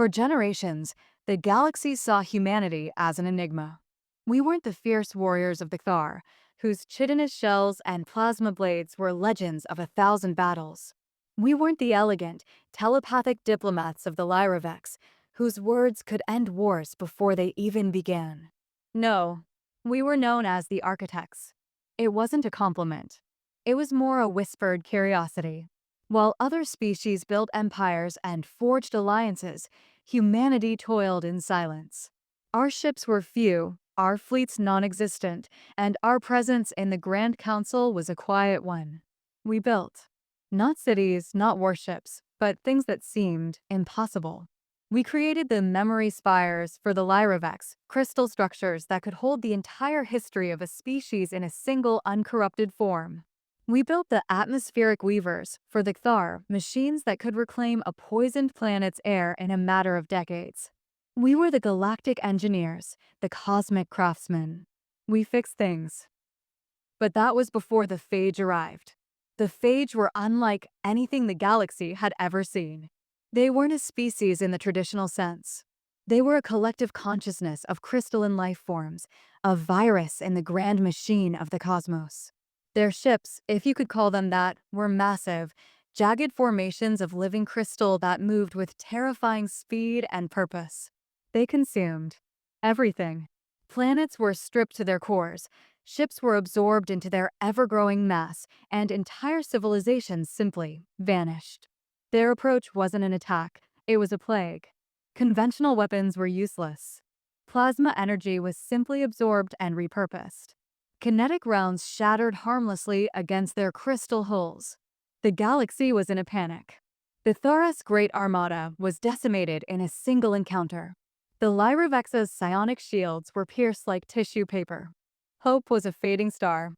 For generations, the galaxy saw humanity as an enigma. We weren't the fierce warriors of the Thar, whose chitinous shells and plasma blades were legends of 1,000 battles. We weren't the elegant, telepathic diplomats of the Lyravex, whose words could end wars before they even began. No, we were known as the architects. It wasn't a compliment. It was more a whispered curiosity. While other species built empires and forged alliances, humanity toiled in silence. Our ships were few, our fleets non-existent, and our presence in the Grand Council was a quiet one. We built. Not cities, not warships, but things that seemed impossible. We created the memory spires for the Lyravex, crystal structures that could hold the entire history of a species in a single uncorrupted form. We built the atmospheric weavers for the Thar, machines that could reclaim a poisoned planet's air in a matter of decades. We were the galactic engineers, the cosmic craftsmen. We fixed things. But that was before the Phage arrived. The Phage were unlike anything the galaxy had ever seen. They weren't a species in the traditional sense. They were a collective consciousness of crystalline life forms, a virus in the grand machine of the cosmos. Their ships, if you could call them that, were massive, jagged formations of living crystal that moved with terrifying speed and purpose. They consumed everything. Planets were stripped to their cores, ships were absorbed into their ever-growing mass, and entire civilizations simply vanished. Their approach wasn't an attack, it was a plague. Conventional weapons were useless. Plasma energy was simply absorbed and repurposed. Kinetic rounds shattered harmlessly against their crystal hulls. The galaxy was in a panic. The Thoras Great Armada was decimated in a single encounter. The Lyravex's psionic shields were pierced like tissue paper. Hope was a fading star.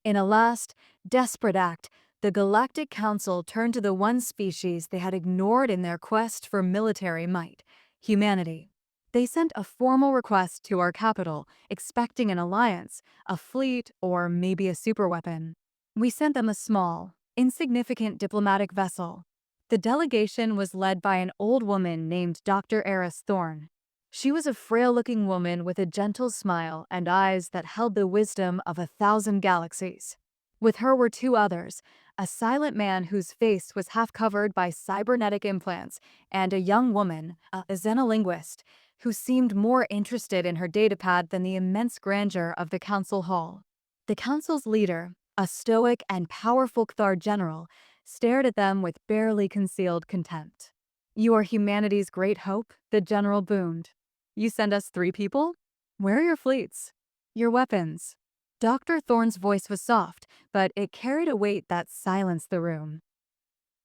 In a last, desperate act, the Galactic Council turned to the one species they had ignored in their quest for military might: humanity. They sent a formal request to our capital, expecting an alliance, a fleet, or maybe a superweapon. We sent them a small, insignificant diplomatic vessel. The delegation was led by an old woman named Dr. Eris Thorne. She was a frail-looking woman with a gentle smile and eyes that held the wisdom of 1,000 galaxies. With her were two others, a silent man whose face was half covered by cybernetic implants, and a young woman, a xenolinguist, who seemed more interested in her datapad than the immense grandeur of the council hall. The council's leader, a stoic and powerful Cthar general, stared at them with barely concealed contempt. "You are humanity's great hope," the general boomed. "You send us 3 people? Where are your fleets? Your weapons?" Dr. Thorne's voice was soft, but it carried a weight that silenced the room.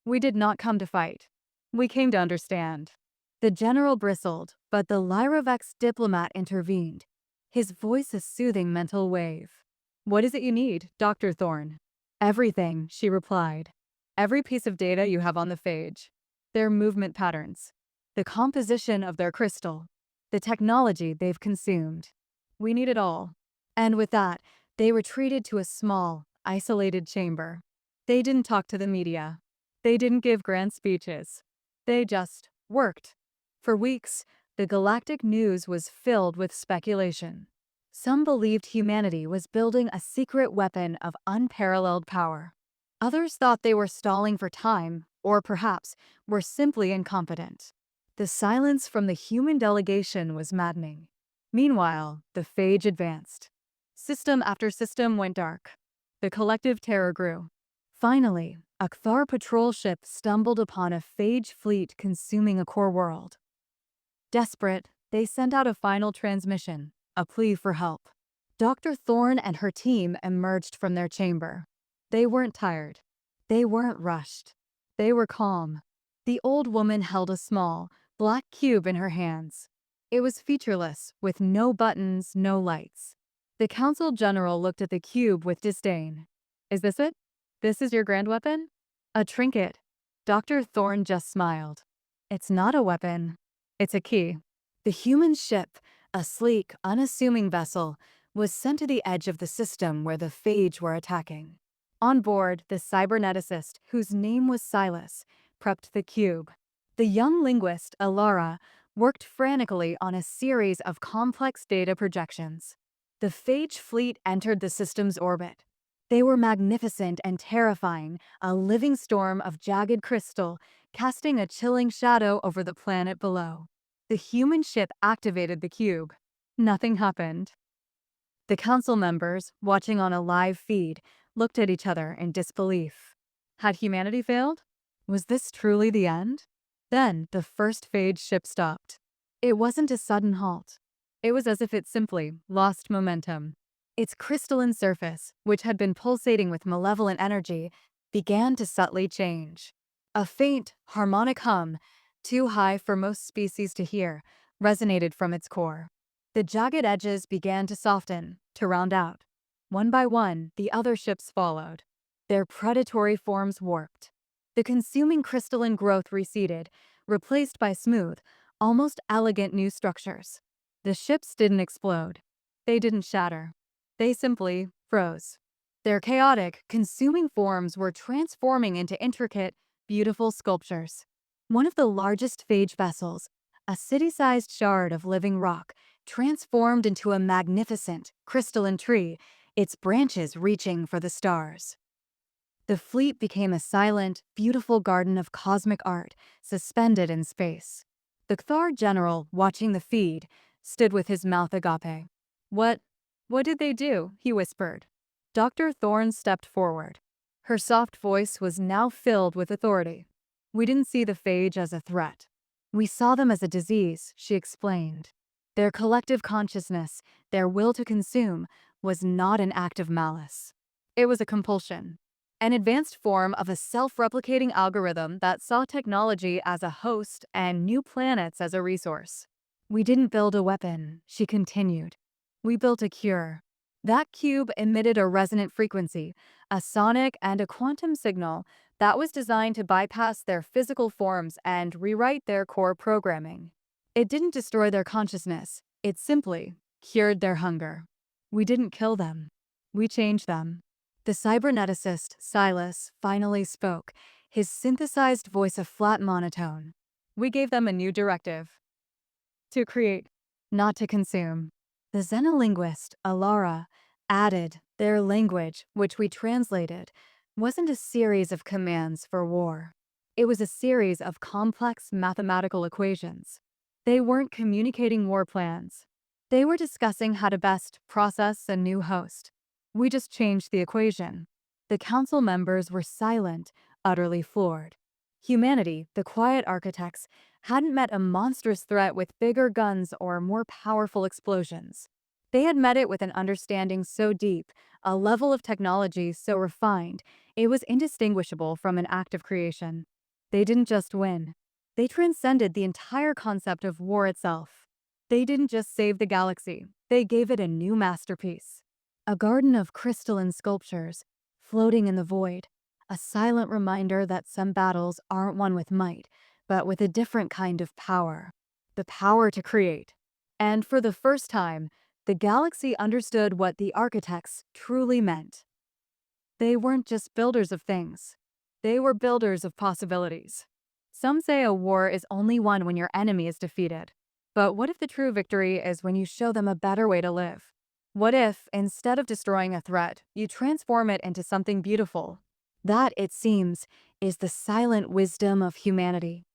"We did not come to fight. We came to understand." The general bristled, but the Lyravex diplomat intervened, his voice a soothing mental wave. "What is it you need, Dr. Thorne?" "Everything," she replied. "Every piece of data you have on the phage. Their movement patterns. The composition of their crystal. The technology they've consumed. We need it all." And with that, they retreated to a small, isolated chamber. They didn't talk to the media. They didn't give grand speeches. They just worked. For weeks, the galactic news was filled with speculation. Some believed humanity was building a secret weapon of unparalleled power. Others thought they were stalling for time, or perhaps were simply incompetent. The silence from the human delegation was maddening. Meanwhile, the phage advanced. System after system went dark. The collective terror grew. Finally, a Cthar patrol ship stumbled upon a phage fleet consuming a core world. Desperate, they sent out a final transmission, a plea for help. Dr. Thorne and her team emerged from their chamber. They weren't tired. They weren't rushed. They were calm. The old woman held a small, black cube in her hands. It was featureless, with no buttons, no lights. The council general looked at the cube with disdain. "Is this it? This is your grand weapon?" "A trinket." Dr. Thorne just smiled. "It's not a weapon. It's a key." The human ship, a sleek, unassuming vessel, was sent to the edge of the system where the phage were attacking. On board, the cyberneticist, whose name was Silas, prepped the cube. The young linguist, Alara, worked frantically on a series of complex data projections. The phage fleet entered the system's orbit. They were magnificent and terrifying, a living storm of jagged crystal, casting a chilling shadow over the planet below. The human ship activated the cube. Nothing happened. The council members, watching on a live feed, looked at each other in disbelief. Had humanity failed? Was this truly the end? Then the first phage ship stopped. It wasn't a sudden halt. It was as if it simply lost momentum. Its crystalline surface, which had been pulsating with malevolent energy, began to subtly change. A faint, harmonic hum, too high for most species to hear, resonated from its core. The jagged edges began to soften, to round out. One by one, the other ships followed. Their predatory forms warped. The consuming crystalline growth receded, replaced by smooth, almost elegant new structures. The ships didn't explode. They didn't shatter. They simply froze. Their chaotic, consuming forms were transforming into intricate, beautiful sculptures. One of the largest phage vessels, a city-sized shard of living rock, transformed into a magnificent, crystalline tree, its branches reaching for the stars. The fleet became a silent, beautiful garden of cosmic art, suspended in space. The Cthar general, watching the feed, stood with his mouth agape. What did they do?" he whispered. Dr. Thorne stepped forward. Her soft voice was now filled with authority. "We didn't see the phage as a threat. We saw them as a disease," she explained. Their collective consciousness, their will to consume, was not an act of malice. It was a compulsion. An advanced form of a self-replicating algorithm that saw technology as a host and new planets as a resource. "We didn't build a weapon," she continued. "We built a cure." That cube emitted a resonant frequency, a sonic and a quantum signal that was designed to bypass their physical forms and rewrite their core programming. It didn't destroy their consciousness, it simply cured their hunger. We didn't kill them. We changed them. The cyberneticist, Silas, finally spoke, his synthesized voice a flat monotone. "We gave them a new directive. To create, not to consume." The xenolinguist, Alara, added, "Their language, which we translated, wasn't a series of commands for war. It was a series of complex mathematical equations. They weren't communicating war plans. They were discussing how to best process a new host. We just changed the equation." The council members were silent, utterly floored. Humanity, the quiet architects, hadn't met a monstrous threat with bigger guns or more powerful explosions. They had met it with an understanding so deep, a level of technology so refined, it was indistinguishable from an act of creation. They didn't just win. They transcended the entire concept of war itself. They didn't just save the galaxy, they gave it a new masterpiece. A garden of crystalline sculptures, floating in the void, a silent reminder that some battles aren't won with might, but with a different kind of power. The power to create. And for the first time, the galaxy understood what the architects truly meant. They weren't just builders of things. They were builders of possibilities. Some say a war is only won when your enemy is defeated. But what if the true victory is when you show them a better way to live? What if, instead of destroying a threat, you transform it into something beautiful? That, it seems, is the silent wisdom of humanity.